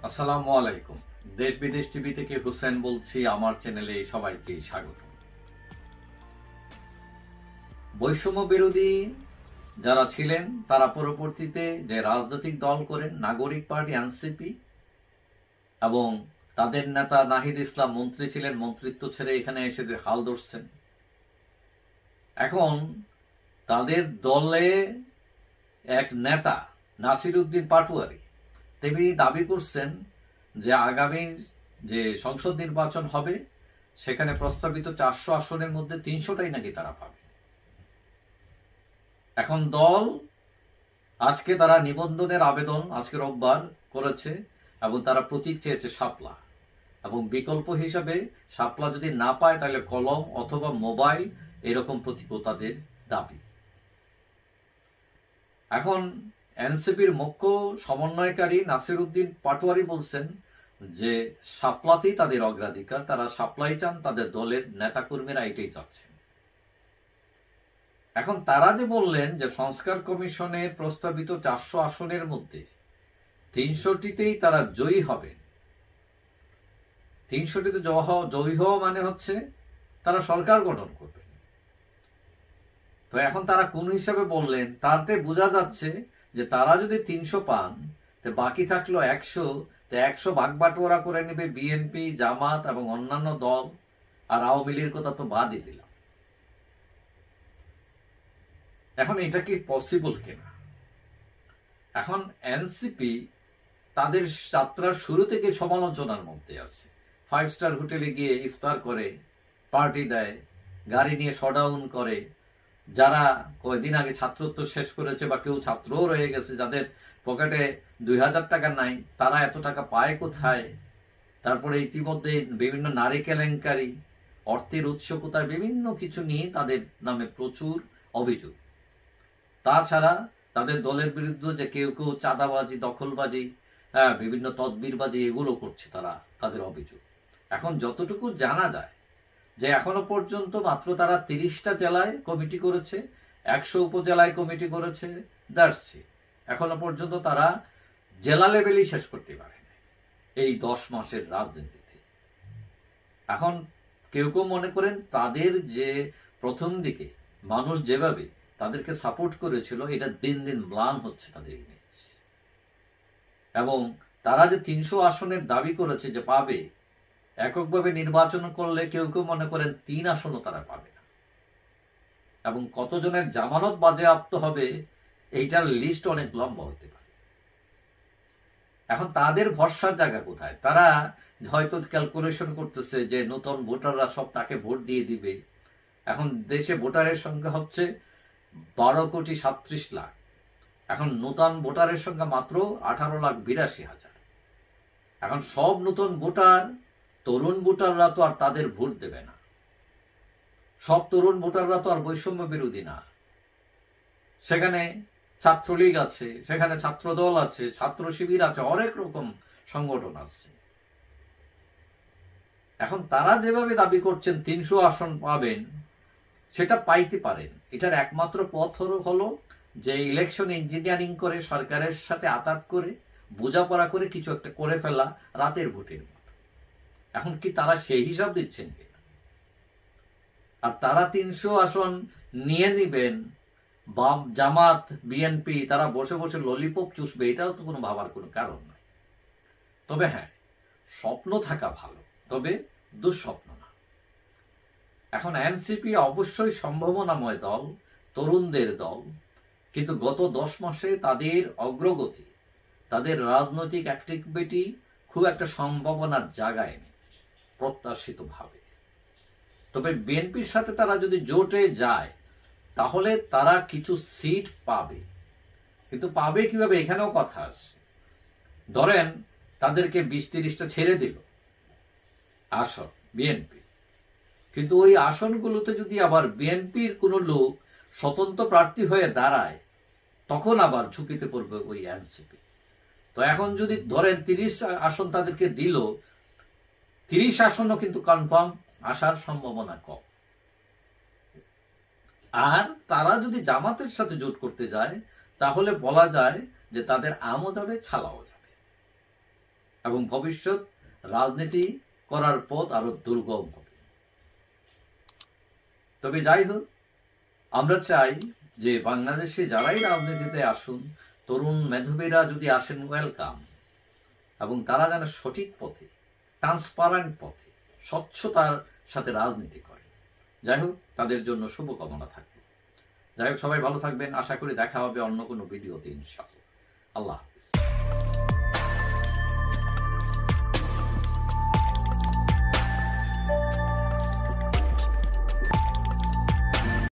আসসালামু আলাইকুম। দেশ বিদেশ টিভি থেকে হুসেন বলছি। আমার চ্যানেলে সবাইকে স্বাগত। বৈষম্য বিরোধী যারা ছিলেন তারা পরবর্তীতে যে রাজনৈতিক দল করেন নাগরিক পার্টি এনসিপি, এবং তাদের নেতা নাহিদ ইসলাম মন্ত্রী ছিলেন, মন্ত্রিত্ব ছেড়ে এখানে এসে হাল ধরছেন। এখন তাদের দলে এক নেতা নাসির উদ্দিন পাটোয়ারি তিনি দাবি করছেন যে আগামী যে সংসদ নির্বাচন হবে সেখানে প্রস্তাবিত 400 আসনের মধ্যে 300টাই নাকি তারা পাবে। এখন দল আজকে তারা নিবন্ধনের আবেদন আজকে রোববার করেছে এবং তারা প্রতীক চেয়েছে শাপলা, এবং বিকল্প হিসাবে শাপলা যদি না পায় তাহলে কলম অথবা মোবাইল এরকম প্রতীকও তাদের দাবি। এখন এনসিপির মুখ্য সমন্বয়কারী নাসির উদ্দিন পাটোয়ারি বলছেন যে শাপলাতেই তাদের অগ্রাধিকার, তারা শাপলাই চান, তাদের দলের নেতাকর্মীরা এটাই চাচ্ছেন। এখন তারা যে বললেন যে সংস্কার কমিশনের প্রস্তাবিত 400 আসনের মধ্যে 300টিতেই তারা জয়ী হবেন। 300টিতে জয়ী হওয়া মানে হচ্ছে তারা সরকার গঠন করবেন। তো এখন তারা কোন হিসাবে বললেন তাতে বোঝা যাচ্ছে যে তারা যদি 300 পান তো বাকি থাকলো 100, তো 100 ভাগ বাটোয়ারা করে নেবে বিএনপি, জামাত এবং অন্যান্য দল, আর আওয়ামী লীগের কথা তো বাদই দিলাম। এখন এটা কি পসিবল কিনা? এখন এনসিপি তাদের যাত্রার শুরু থেকে সমালোচনার মধ্যে আছে। 5 স্টার হোটেলে গিয়ে ইফতার করে, পার্টি দেয়, গাড়ি নিয়ে শটডাউন করে, যারা কয়েকদিন আগে ছাত্রত্ব শেষ করেছে বা কেউ ছাত্রও রয়ে গেছে, যাদের পকেটে 2000 টাকা নাই, তারা এত টাকা পায় কোথায়? তারপরে ইতিমধ্যে বিভিন্ন নারী কেলেঙ্কারি, অর্থের উৎস কোথায়, বিভিন্ন কিছু নিয়ে তাদের নামে প্রচুর অভিযোগ। তাছাড়া তাদের দলের বিরুদ্ধে যে কেউ কেউ চাঁদাবাজি, দখলবাজি, বিভিন্ন তদবিরবাজি এগুলো করছে তারা, তাদের অভিযোগ। এখন যতটুকু জানা যায় যে এখনো পর্যন্ত মাত্র তারা 30টা জেলায় কমিটি করেছে, 100 উপজেলায় কমিটি করেছে, দ্যাটস ইট। এখনো পর্যন্ত তারা জেলা লেভেলই শেষ করতে পারে এই 10 মাসের রাজনীতিতে। এখন কেউ কেউ মনে করেন তাদের যে প্রথম দিকে মানুষ যেভাবে তাদেরকে সাপোর্ট করেছিল এটা দিন দিন ম্লান হচ্ছে তাদের ইমেজ, এবং তারা যে 300 আসনের দাবি করেছে যে পাবে, এককভাবে নির্বাচন করলে কেউ কেউ মনে করেন 3 আসনও তারা পাবে না, এবং কতজনের জামানত বাজেয়াপ্ত হবে এইটার লিস্ট অনেক লম্বা হতে পারে। এখন তাদের ভরসার জায়গা কোথায়? তারা হয়তো ক্যালকুলেশন করতেছে যে নতুন ভোটাররা সব তাকে ভোট দিয়ে দিবে। এখন দেশে ভোটারের সংখ্যা হচ্ছে 12,37,00,000। এখন নতুন ভোটারের সংখ্যা মাত্র 18,82,000। এখন সব নতুন ভোটার, তরুণ ভোটাররা তো আর তাদের ভোট দেবে না। সব তরুণ ভোটাররা তো আর বৈষম্য বিরোধী না। সেখানে ছাত্রলীগ আছে, সেখানে ছাত্রদল আছে, ছাত্র শিবির আছে, অনেক রকম সংগঠন আছে। এখন তারা যেভাবে দাবি করছেন 300 আসন পাবেন, সেটা পাইতে পারেন। এটার একমাত্র পথ হলো যে ইলেকশন ইঞ্জিনিয়ারিং করে, সরকারের সাথে আতাত করে, বোঝাপড়া করে কিছু একটা করে ফেলা, রাতের ভোটের মতো। এখন কি তারা সেই হিসাব দিচ্ছেন কিনা? আর তারা 300 আসন নিয়ে নিবেন, বাম, জামাত, বিএনপি তারা বসে বসে ললিপপ চুষবে, এটাও তো কোনো ভাবার কোনো কারণ নয়। তবে হ্যাঁ, স্বপ্ন থাকা ভালো, তবে দুঃস্বপ্ন না। এখন এনসিপি অবশ্যই সম্ভাবনাময় দল, তরুণদের দল, কিন্তু গত 10 মাসে তাদের অগ্রগতি, তাদের রাজনৈতিক অ্যাক্টিভিটি খুব একটা সম্ভাবনার জায়গায় নেই প্রত্যাশিত ভাবে। তবে বিএনপির সাথে তারা যদি জোটে যায় তাহলে তারা কিছু সিট পাবে, কিন্তু পাবে কিভাবে এখানেও কথা আছে। ধরেন তাদেরকে 20-30টা ছেড়ে দিল আসন বিএনপি, কিন্তু ওই আসনগুলোতে যদি আবার বিএনপির কোনো লোক স্বতন্ত্র প্রার্থী হয়ে দাঁড়ায়, তখন আবার ঝুঁকিতে পড়বে ওই এনসিপি। তো এখন যদি ধরেন 30 আসন তাদেরকে দিল, 30 আসনও কিন্তু কনফার্ম আসার সম্ভাবনা কম। আর তারা যদি জামাতের সাথে জোট করতে যায় তাহলে বলা যায় যে তাদের আমও যাবে, ছালাও যাবে। এবং ভবিষ্যৎ রাজনীতি করার পথ আরো দুর্গম হবে। তবে যাই হোক, আমরা চাই যে বাংলাদেশে যারাই রাজনীতিতে আসুন, তরুণ মেধাবীরা যদি আসেন, ওয়েলকাম, এবং তারা যেন সঠিক পথে, ট্রান্সপারেন্ট পথে, স্বচ্ছতার সাথে রাজনীতি করে। যাই হোক, তাদের জন্য শুভকামনা থাকবে। যাই হোক, সবাই ভালো থাকবেন। আশা করি দেখা হবে অন্য কোনো ভিডিওতে ইনশাআল্লাহ। আল্লাহ হাফিজ।